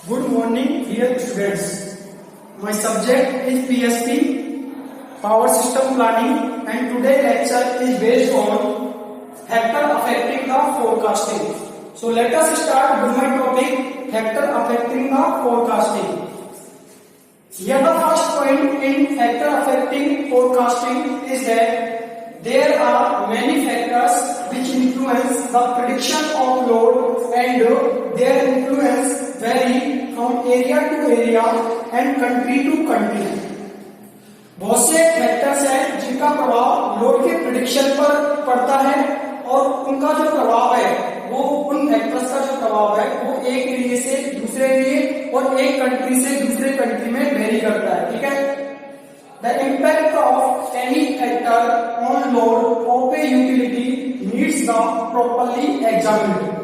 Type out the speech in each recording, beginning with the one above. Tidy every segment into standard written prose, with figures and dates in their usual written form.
Good morning, dear students. My subject is PSP, Power System Planning, and today's lecture is based on factor affecting the forecasting. So let us start with my topic, factor affecting the forecasting. Here the first point in factor affecting forecasting is that there are many factors which influence the prediction of load, and their influence vary from area to area and country to country. बहुत से factors हैं जिनका प्रभाव load के prediction पर पड़ता है, और उनका जो प्रभाव है वो उन फैक्टर्स का जो प्रभाव है वो एक एरिया से दूसरे एरिया और एक कंट्री से दूसरे कंट्री में वेरी करता है. ठीक है. The impact of any factor on load of a utility needs the properly examined.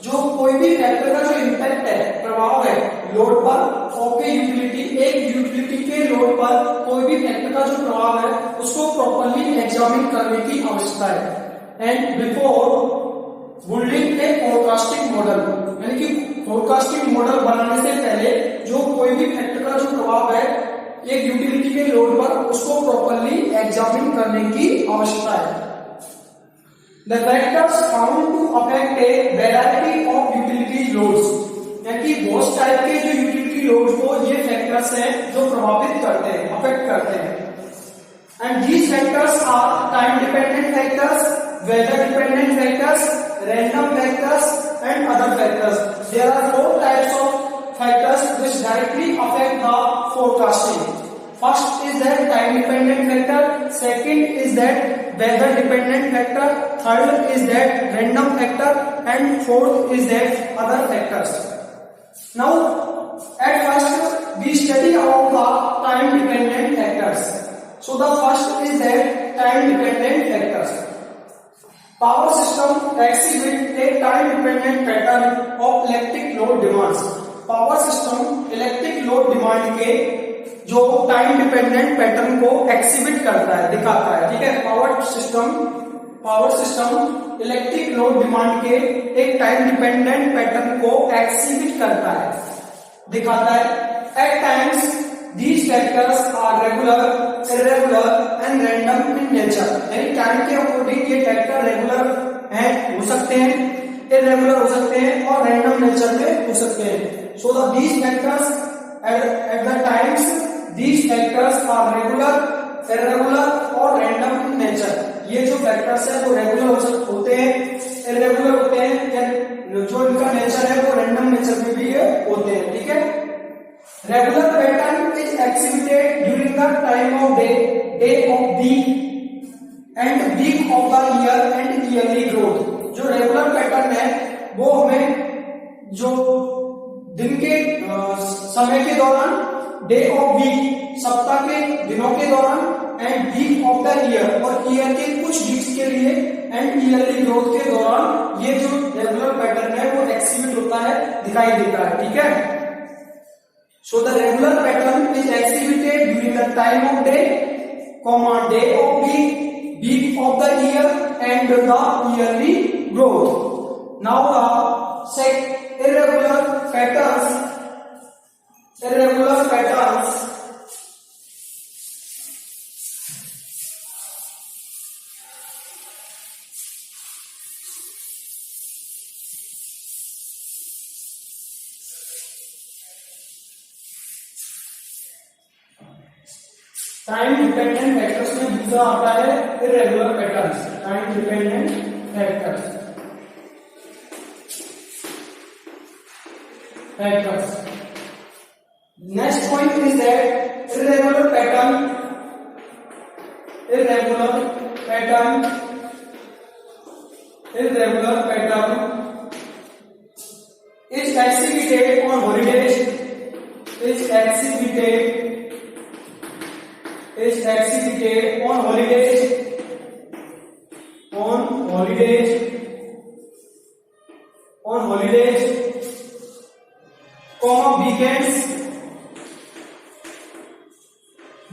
जो कोई भी फैक्टर का जो इम्पैक्ट है, प्रभाव है लोड पर ऑफ ए यूटिलिटी, एक यूटिलिटी के लोड पर कोई भी फैक्टर का जो प्रभाव है उसको प्रॉपर्ली एग्जामिन करने की आवश्यकता है. And before building A forecasting model, यानी कि फोरकास्टिंग मॉडल बनाने से पहले जो कोई भी फैक्टर का जो प्रभाव है एक यूटिलिटी के लोड पर उसको प्रॉपर्ली एग्जामिन करने की आवश्यकता है. The factors found to affect a variety of utility loads, यानी बहुत टाइप के जो यूटिलिटी लोड को ये फैक्टर्स हैं जो प्रभावित करते हैं, अफेक्ट करते हैं. And these factors are time dependent factors, weather dependent factors, random factors and other factors. There are four types of factors which directly affect the forecasting. First is that time dependent factor, second is that weather dependent factor, third is that random factor, and fourth is that other factors. Now at first we study about the time dependent factors. So the first is that time dependent factors. Power system exhibit a time dependent pattern of electric load demands. Power system electric load demand के जो time dependent pattern को exhibit करता है, दिखाता है. ठीक है. Power system electric load demand के एक टाइम डिपेंडेंट पैटर्न को एक्सिबिट करता है, दिखाता है. At times these factors are regular, irregular and random in nature. यानी टाइम के अकॉर्डिंग ये फैक्टर रेगुलर हैं, हो सकते हैं, इरेगुलर हो सकते हैं और रैंडम नेचर के हो सकते हैं. So these factors at the times these factors are regular, irregular और random in nature. ये जो फैक्टर्स है वो रेगुलर होते हैं, इरेगुलर होते हैं, या जो इनका नेचर है वो रैंडम नेचर में भी होते हैं. ठीक है. Regular pattern is exhibited during the time of day of week and week of the year and yearly growth. जो रेगुलर पैटर्न है वो हमें जो दिन के समय के दौरान, डे ऑफ वीक सप्ताह के दिनों के दौरान, and week of the year और ईयर के कुछ वीक्स के लिए, एंड ईयरली ग्रोथ के दौरान ये जो रेगुलर पैटर्न है वो एक्सिबिट होता है, दिखाई देता है. ठीक है. So the regular pattern is exhibited during the time of day, day of week, week of the year, and the yearly growth. Now the irregular patterns. Time dependent factors में दूसरा आता है irregular patterns. Time dependent factors. Next point is that irregular pattern is exhibited on holidays,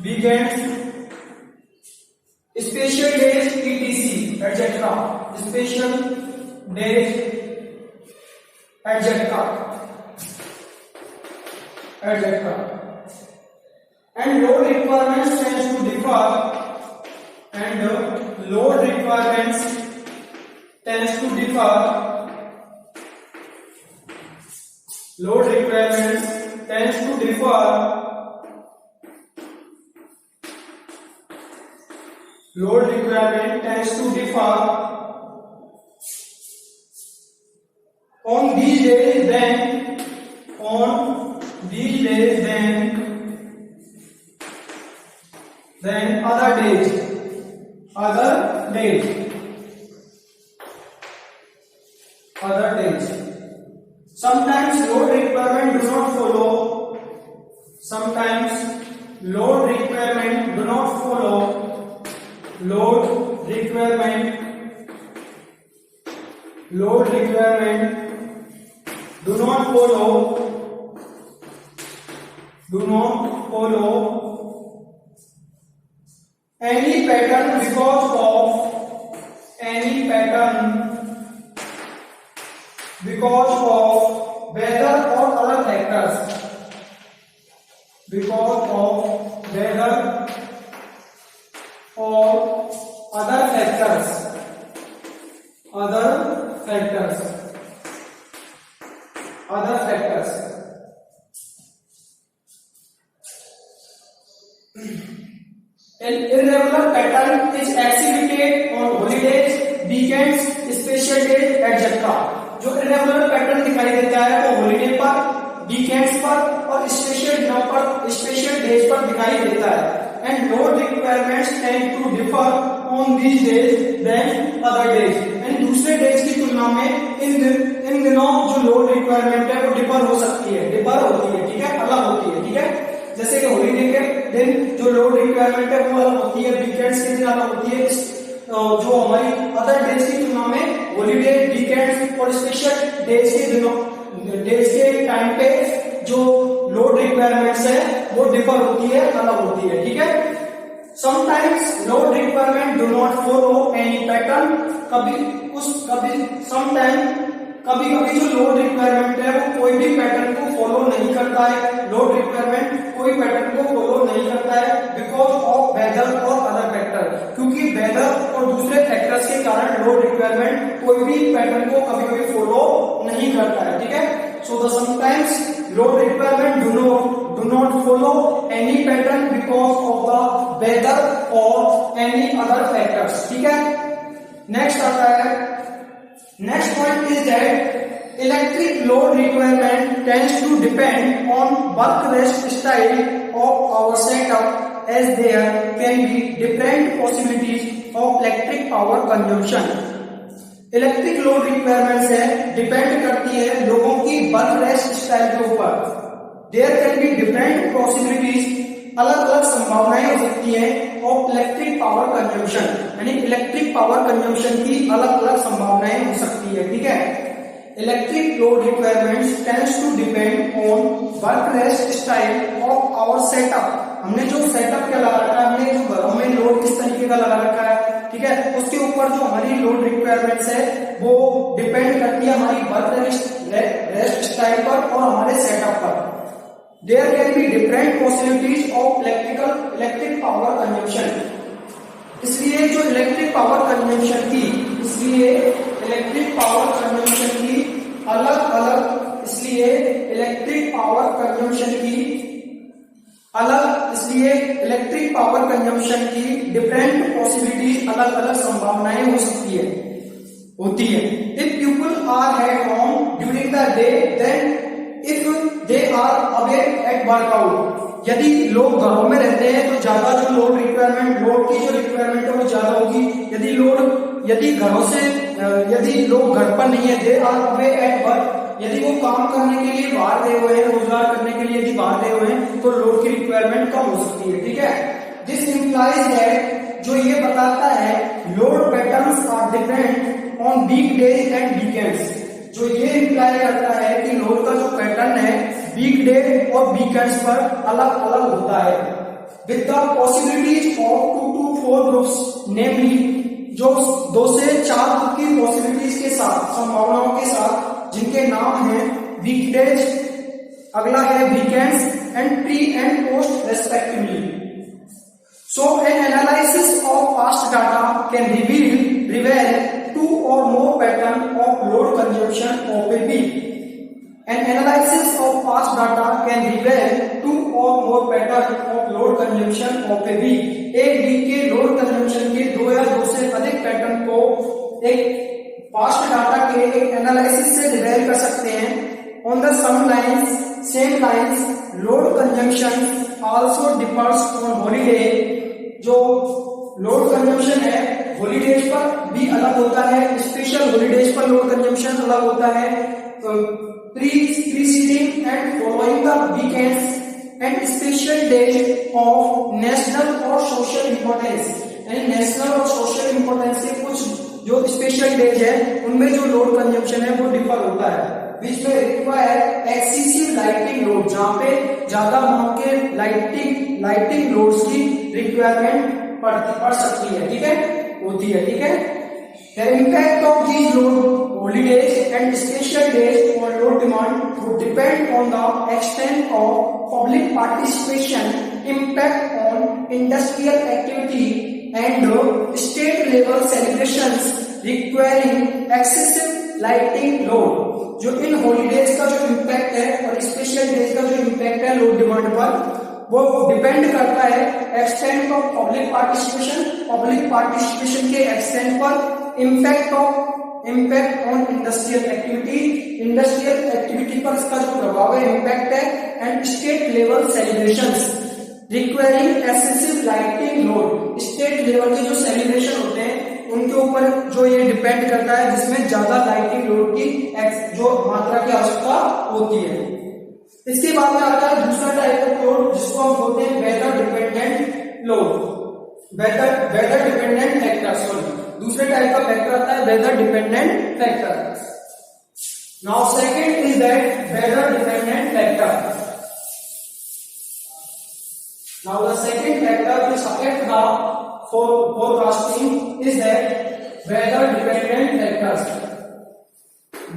weekends, special days etc. etc. Special days etc. etc. And load requirements tends to differ. And load requirements tends to differ. Load requirements tends to differ. Load requirement tends to differ on these days than other days. Sometimes load requirement do not follow. Load requirement do not follow any pattern because of weather or other factors. Other factors. An irregular pattern is exhibited on holidays, weekends, special days, etc. जो irregular pattern दिखाई देता है वो holiday पर, weekends पर और special दिनों पर, स्पेशल डेज पर दिखाई देता है. And load requirements tend to differ on these days than other days. यानी दूसरे डेज की तुलना में इन दिनों जो लोड रिक्वायरमेंट है वो डिफर हो सकती है, डिफर होती है, ठीक है, अलग होती है, ठीक है. जैसे कि हॉलीडे के दिन जो लोड रिक्वायरमेंट है वो अलग होती है, वीकेंड्स के दिन अलग होती है. जो हमारी अदर डेज की तुलना में हॉलीडे, वीकेंड्स और स्पेशल डेज के दिनों, डेज के टाइम पे जो लोड रिक्वायरमेंट्स है वो डिफर होती है, अलग होती है, ठीक है. Sometimes load requirement do not follow any pattern. कभी जो लोड रिक्वायरमेंट है वो कोई भी पैटर्न को फॉलो नहीं करता है. लोड रिक्वायरमेंट कोई पैटर्न को फॉलो नहीं करता है बिकॉज ऑफ वेदर और अदर फैक्टर. क्योंकि वेदर और दूसरे फैक्टर्स के कारण लोड रिक्वायरमेंट कोई भी पैटर्न को कभी कभी फॉलो नहीं करता है, ठीक है. So the sometimes load requirement do not follow any pattern because of the weather or any other factors, ठीक है. नेक्स्ट आता है, next point is that electric load requirement tends to depend on work rest style of our setup as there can be different possibilities of electric power consumption. Electric load requirements है depend करती है लोगों की work rest style के ऊपर. There can be different possibilities, अलग अलग संभावनाएं हो सकती हैं ऑफ इलेक्ट्रिक पावर कंजम्पशन. यानी इलेक्ट्रिक पावर कंजम्पशन की अलग अलग संभावनाएं हो सकती है, ठीक है. Electric load requirements tends to depend on work rest style of our setup. हमने जो सेटअप क्या लगा रखा है, हमने जो घरों में लोड किस तरीके का लगा रखा है, ठीक है, उसके ऊपर जो हमारी लोड रिक्वायरमेंट्स है वो डिपेंड करती है हमारी वर्क रेस्ट स्टाइल पर और हमारे सेटअप पर. There can be different possibilities of electric power consumption. इसलिए जो इलेक्ट्रिक पावर कंजम्पशन की इलेक्ट्रिक पावर कंजम्पशन की डिफरेंट पॉसिबिलिटीज, अलग अलग संभावनाएं हो सकती है, होती है. If people are at home during the day then if they are away at workout. यदि लोग घरों में रहते हैं तो ज्यादा जो लोड की जो रिक्वायरमेंट है वो ज्यादा होगी. यदि लोग घर पर नहीं है, they are away at work, यदि वो काम करने के लिए बाहर गए हुए हैं, रोजगार करने के लिए यदि बाहर गए हुए हैं तो लोड की रिक्वायरमेंट कम हो सकती है, ठीक है. दिस इंप्लाइज दैट, जो ये बताता है load patterns are different on week days and weekends. जो ये इंप्लाई करता है कि लोड का जो पैटर्न है वीक डे और वीकेंड्स पर अलग अलग होता है. With the possibilities of 2 to 4 groups, namely जो 2 से 4 ग्रुप की पॉसिबिलिटीज के साथ, संभावनाओं के साथ, जिनके नाम हैं वीकडेज, अगला है weekends and pre and post respectively. So an analysis of past data can reveal two or more pattern of load consumption of a week. An analysis of past data can reveal two or more pattern of load consumption of a week. एक week के load consumption के दो या दो से अधिक pattern को एक पास्ट डाटा के एक एनालिसिस से रिवेल कर सकते हैं. On the same lines, load consumption also differs on holiday. जो लोड कंजम्पशन है हॉलीडेज पर भी अलग होता है, स्पेशल हॉलीडेज पर लोड कंजम्पशन अलग होता है. Preceding and following the weekends and special days of national और सोशल इंपॉर्टेंस. यानी नेशनल और सोशल इंपॉर्टेंस के कुछ जो स्पेशल डेज है उनमें जो लोड कंजम्पशन है वो डिफर होता है. बीच में रिक्वायर एक्सेसिव लाइटिंग लोड, जहां पे ज्यादा अमाउंट के लाइटिंग लोड्स की रिक्वायरमेंट पड़ सकती है. ठीक है, होती है. ठीक है. The impact of these load holidays and special days on load demand would depend on the extent of public participation, impact on industrial activity, and state level celebrations requiring excessive lighting load. जो इन holidays का जो impact है और special days का जो impact है load demand पर, वो डिपेंड करता है एक्सटेंट ऑफ पब्लिक पार्टिसिपेशन के एक्सटेंट पर, इम्पैक्ट ऑन इंडस्ट्रियल एक्टिविटी पर इसका जो प्रभाव है, इम्पैक्ट है, and state level celebrations requiring excessive lighting load. State level के जो सेलिब्रेशन होते हैं उनके ऊपर जो ये डिपेंड करता है, जिसमें ज्यादा लाइटिंग लोड की जो मात्रा की आवश्यकता होती है. इसके बाद में आता है दूसरा टाइप ऑफ लोड जिसको हम बोलते हैं weather dependent load. Weather dependent factor, sorry, दूसरे टाइप का फैक्टर आता है weather dependent factor. Now second is that weather dependent factor. Now the second factor which affect the forecasting is that weather dependent factors.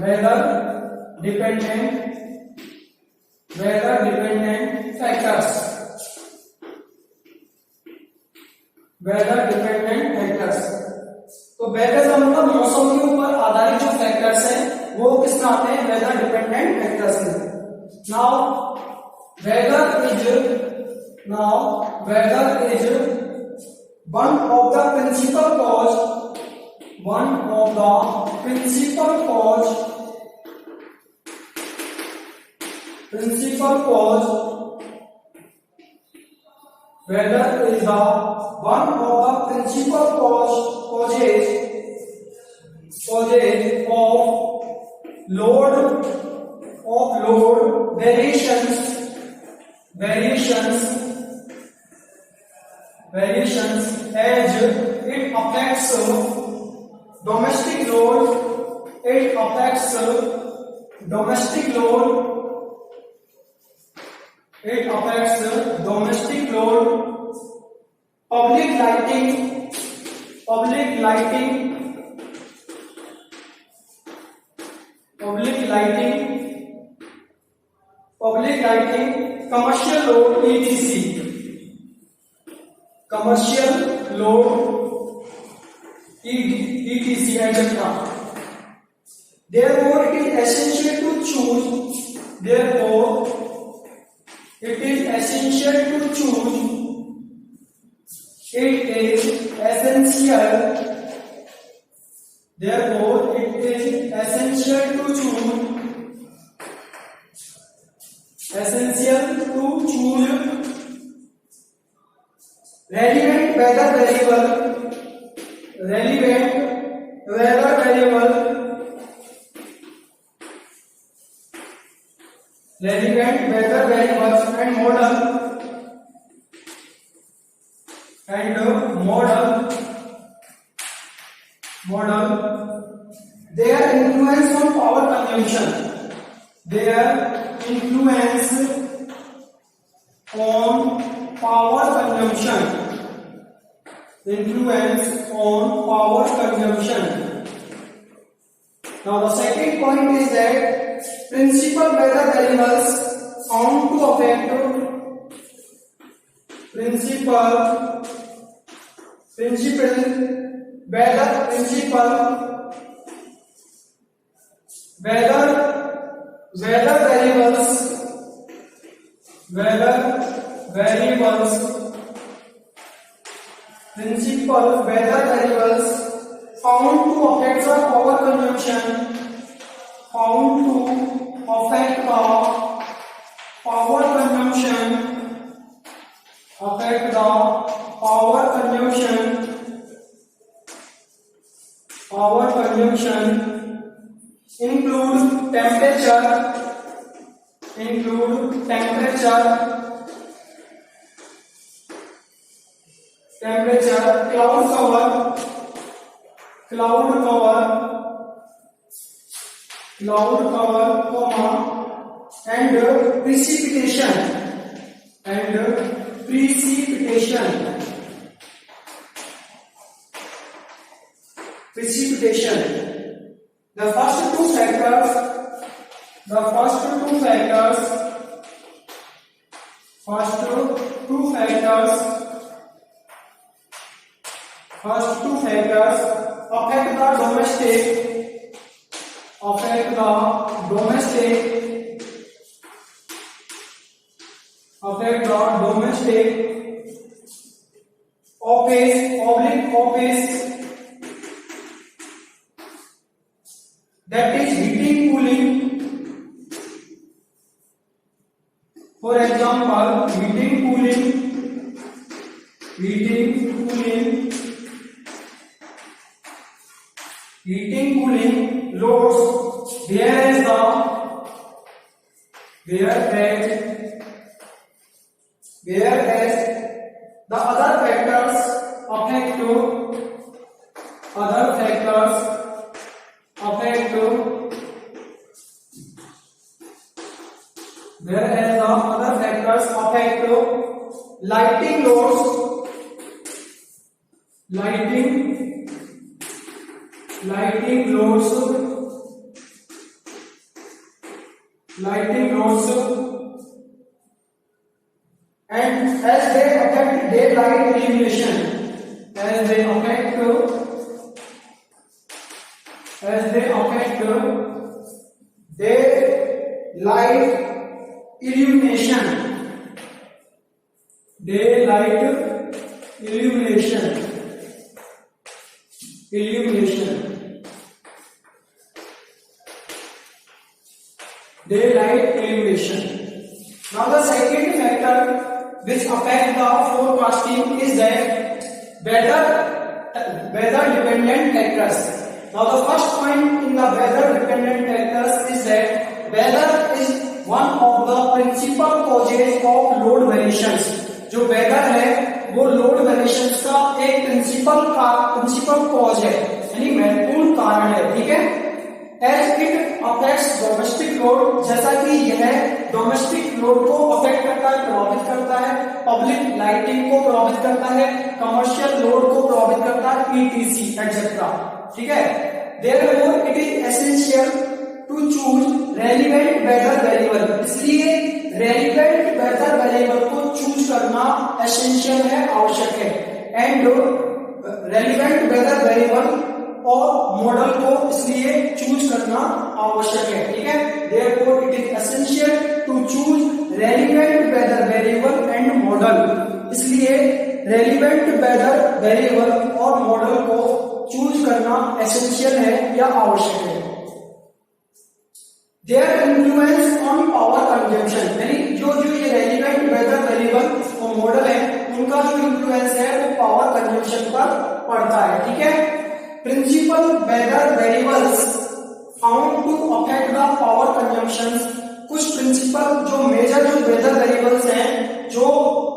Weather dependent factors. Weather dependent factors. तो weather का मतलब मौसम के ऊपर आधारित जो फैक्टर्स हैं वो किसमें आते हैं? वेदर डिपेंडेंट फैक्टर्स में. Now weather is one of the principal cause. Weather is one of the principal causes of load variations as it affects domestic load, public lighting, commercial load, etc. Therefore, it is essential to choose. Therefore, it is essential to choose relevant weather variables and model their influence on power consumption. Now the second point is that principal weather variables found to affect principal weather variables found to affect the power consumption, found to affect the power consumption, include temperature, cloud cover, and precipitation. The first two factors affect the domestic office, that is heating, cooling. For example, heating, cooling loads, whereas the other factors affect to lighting loads, and as they affect daylight illumination, daylight illumination. Now the second factor which affect the forecasting is that weather dependent factors. Now the first point in the weather dependent factors is that weather is one of the principal causes of load variations. जो weather है वो load variations का एक principal cause है, यानी महत्वपूर्ण कारण है, ठीक है। As it affects domestic load, जैसा कि यह डोमेस्टिक लोड को अफेक्ट करता है, प्रभावित करता है, पब्लिक लाइटिंग को प्रभावित करता है, कमर्शियल लोड को प्रभावित करता है, ईटीसी एटसेट्रा, ठीक है। Therefore it is essential to choose relevant weather variable, इसलिए रेलेवेंट वेदर वेरिएबल को चूज करना एसेंशियल है, आवश्यक है। एंड रेलेवेंट वेदर वेरिएबल और मॉडल को इसलिए चूज करना आवश्यक है, ठीक है। Therefore it is essential to choose relevant weather variable and model, इसलिए रेलेवेंट वेदर वेरिएबल और मॉडल को चूज करना एसेंशियल है या आवश्यक है। Their influence on power consumption, यानी जो ये रेलेवेंट वेदर वेरिएबल और मॉडल है उनका जो इन्फ्लुएंस है वो पावर कंजम्पशन पर पड़ता है, ठीक है। Principal weather variables found to affect the power consumption, कुछ प्रिंसिपल जो मेजर जो वेदर वेरिएबल्स हैं जो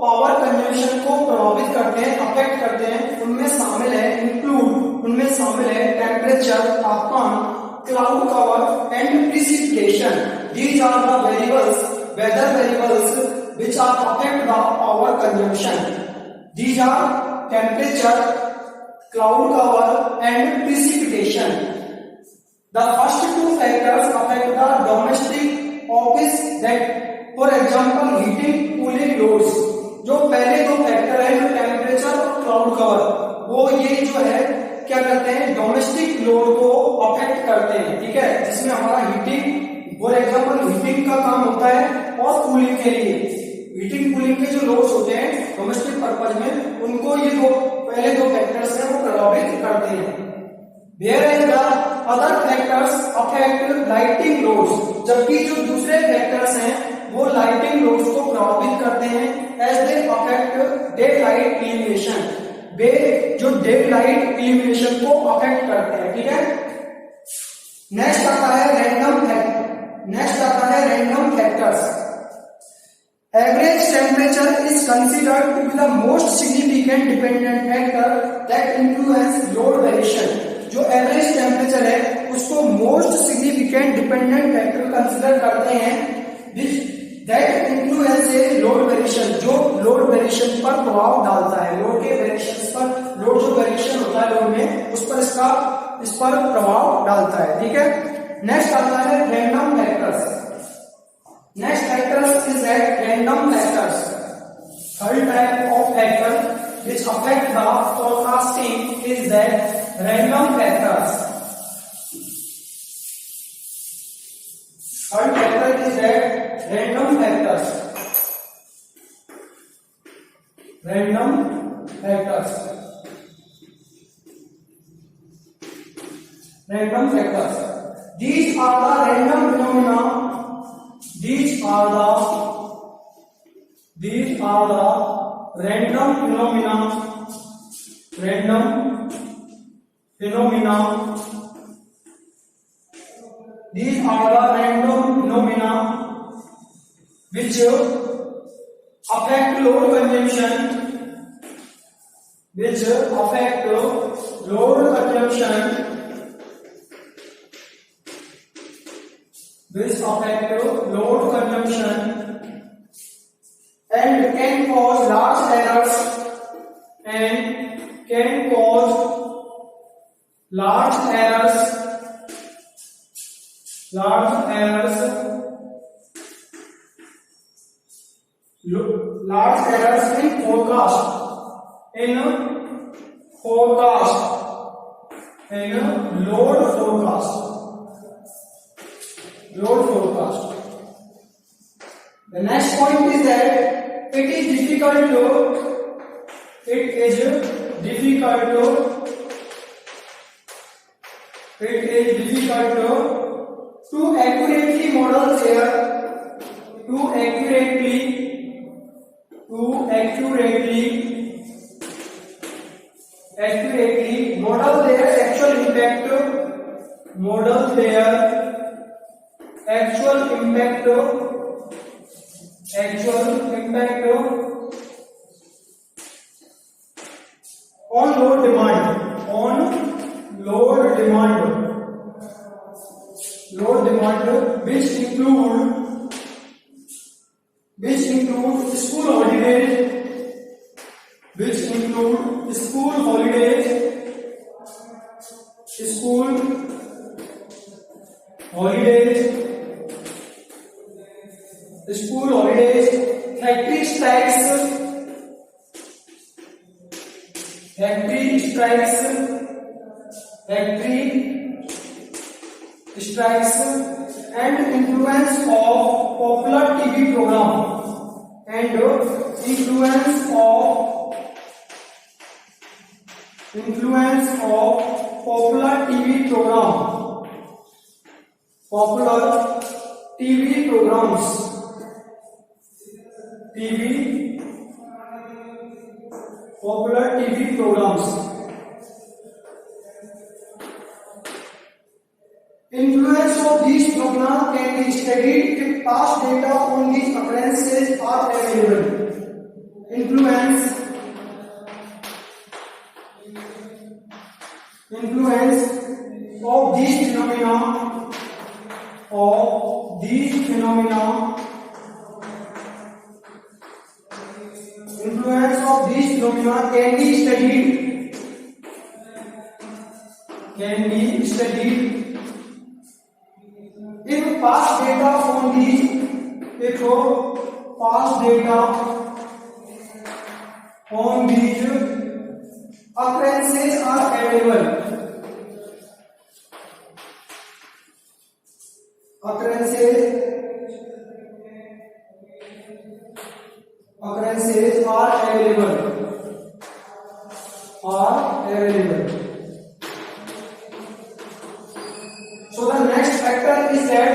पावर कंजम्पशन को प्रभावित करते हैं, अफेक्ट करते हैं, उनमें शामिल है टेम्परेचर, तापमान, cloud cover and precipitation. These are the weather variables which are affect the power consumption. These are temperature, cloud cover and precipitation. The first two factors affect the domestic office, that for example heating cooling loads. जो पहले दो factor है, जो temperature और cloud cover, वो ये जो है क्या करते हैं, डोमेस्टिक लोड को अफेक्ट करते हैं, ठीक है, जिसमें हमारा हीटिंग फॉर एग्जाम्पल हीटिंग का काम होता है और कूलिंग के लिए हीटिंग कूलिंग के जो लोड्स होते हैं डोमेस्टिक पर्पज में, उनको ये दो पहले दो फैक्टर्स हैं वो प्रभावित करते हैं। Whereas the other factors affect lighting loads, जबकि जो दूसरे फैक्टर्स हैं वो लाइटिंग लोड्स को प्रभावित करते हैं as they affect daylight illumination, वे जो डेलाइट इल्यूमिनेशन को अफेक्ट करते हैं, ठीक है। नेक्स्ट आता है random factors. Average temperature is considered to be the most significant dependent factor that influence load variation. जो एवरेज टेम्परेचर है उसको most significant dependent factor consider करते हैं, दैट इन्फ्लुएंस लोड वेरिएशन, जो लोड वेरिएशन पर प्रभाव डालता है, लोड के वेरिएशन पर, लोड जो वेरिएशन होता है लोड में, उस पर इस पर प्रभाव डालता है, ठीक है। नेक्स्ट आता है random factors. Next factors is random factors. Third type of factor which affect the forecasting is that random factors. Third factor is that random factors. Random factors. Random factors. These are the random phenomena. These are the random phenomena. Random phenomena. These are the random phenomena which affect load consumption. Which affect load consumption. Which affect load consumption. And can cause large errors in forecast, in load forecast. The next point is that it is difficult to accurately model their actual impact on load demand, which include school holidays, factory strikes and influence of popular TV program popular TV programs. Influence of these phenomena can be studied if past data on these occurrences are available. Influence of these phenomena can be studied if past data on these if past data on these occurrences are available. Occurrences are available. So the next factor is that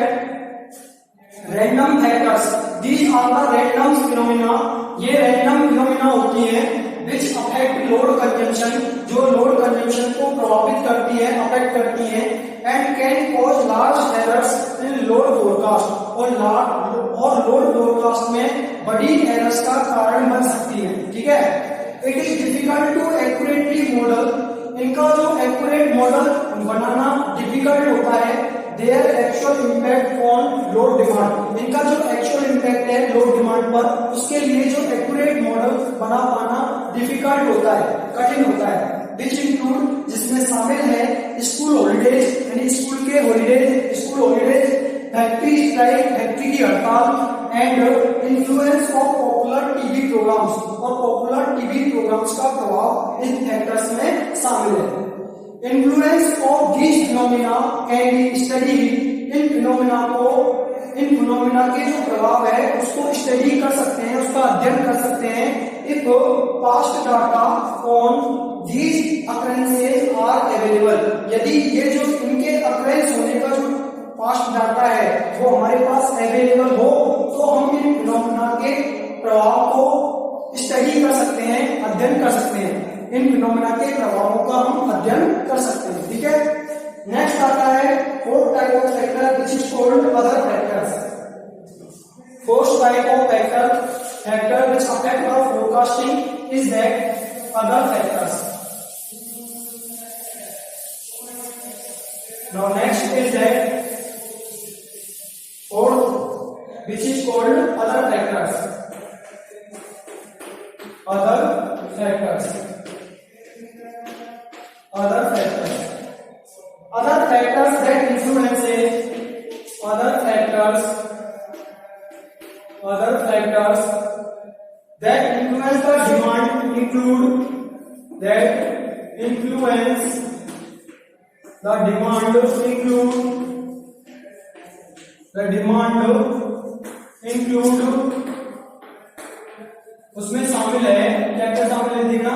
random factors. These are the random phenomena. ये random phenomena होती है which affect load consumption, जो load consumption को प्रभावित करती है, affect करती है, and can cause large errors in load forecast, और load forecast में बड़ी errors का कारण बन सकती है. ठीक है. It is difficult to accurately model. इनका जो accurate model बनाना difficult होता है. Their actual impact on load demand. इनका जो actual impact है load demand पर, उसके लिए जो accurate model बना पाना difficult होता है, कठिन होता है. Which include, जिसमें शामिल है स्कूल हॉलीडेज, यानी स्कूल के हॉलीडेज, फैक्ट्री स्ट्राइक, फैक्ट्री की हड़ताल, and influence of popular TV programmes, और पॉपुलर टीवी प्रोग्राम्स का प्रभाव इन फैक्टर्स में शामिल है. Influence of these phenomena can be study. इन फिनोमिना के जो प्रभाव है उसको स्टडी कर सकते हैं, उसका अध्ययन कर सकते हैं. If past data on these occurrences are available. यदि ये जो इनके अकरेंस होने का जो पास्ट डाटा है वो हमारे पास अवेलेबल हो, तो हम इन फिनोमिना के प्रभाव को स्टडी कर सकते हैं, अध्ययन कर सकते हैं. इन फिनोमिना के प्रभावों का हम अध्ययन कर सकते हैं. ठीक है. नेक्स्ट आता है fourth type of factor which is called other factors. Fourth type of factor which affect the forecasting is that other factors. Now next is that fourth which is called other factors. Other factors that influences, other factors that influence the demand include the demand include उसमें शामिल है, क्या क्या शामिल है देखना.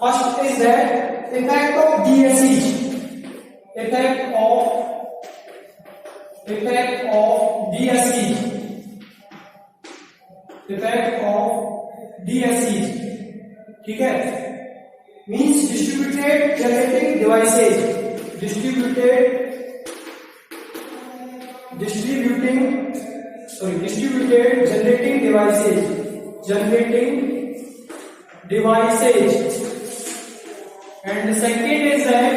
First is that effect of DSE, effect of DSE. ठीक है. Means distributed generating devices, distributed generating devices. And the second is that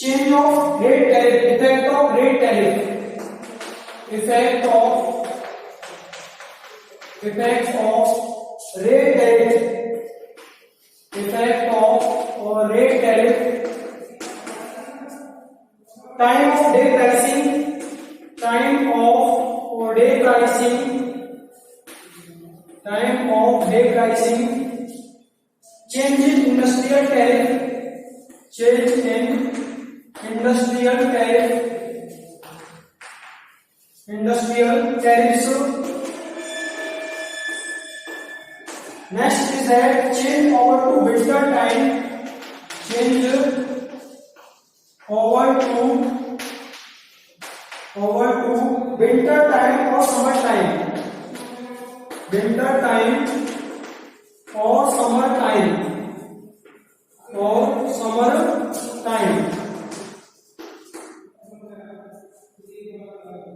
change of rate tariff, effect of rate tariff, effect of rate tariff, time of day pricing, change in industrial tariff, tariffs. Next is that change over to winter time, over to winter time or summer time,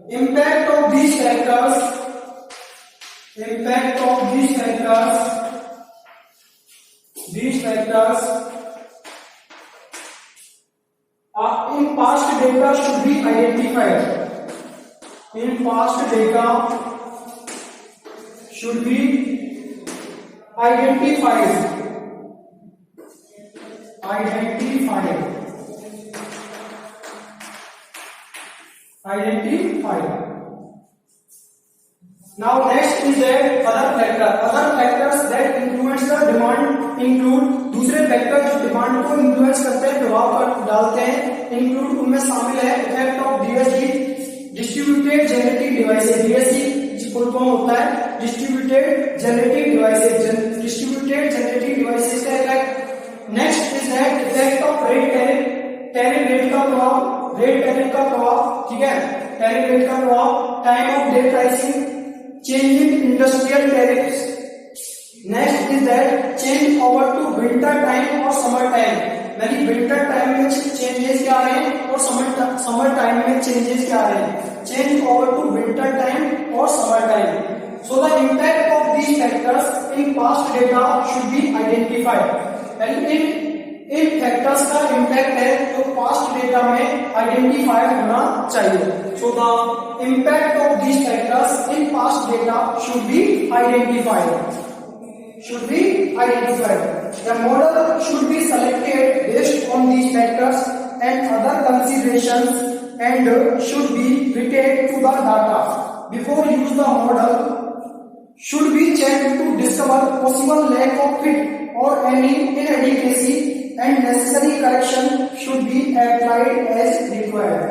Impact of these factors in past data should be identified. Now next is that other factor. Other factors that influence the demand include, दूसरे factor जो demand को influence करते हैं, प्रभाव डालते हैं, include उनमें शामिल है effect of DSD, distributed generative devices. DSD full form होता है distributed generative devices, distributed generative devices का effect. Next is that effect of rate tariff, tariff rate का प्रभाव, रेट टैरिफ का प्रभाव, ठीक है, टैरिफ रेट का प्रभाव, time of day pricing, change in industrial tariffs. Next is that change over to winter time or summer time. यानी winter time में changes क्या आ रहे हैं और summer time में changes क्या आ रहे हैं. Change over to winter time or summer time. So the impact of these factors in past data should be identified. यानी इन फैक्टर्स का इम्पैक्ट है तो पास्ट डेटा में आइडेंटिफाई होना चाहिए. So the impact of these factors in past data should be identified. The model should be selected based on these factors and other considerations and should be retain to the data. Before use the model should be checked to discover possible lack of fit or any inadequacy and necessary correction should be applied as required.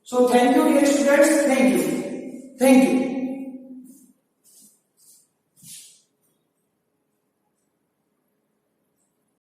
So thank you dear students. Thank you.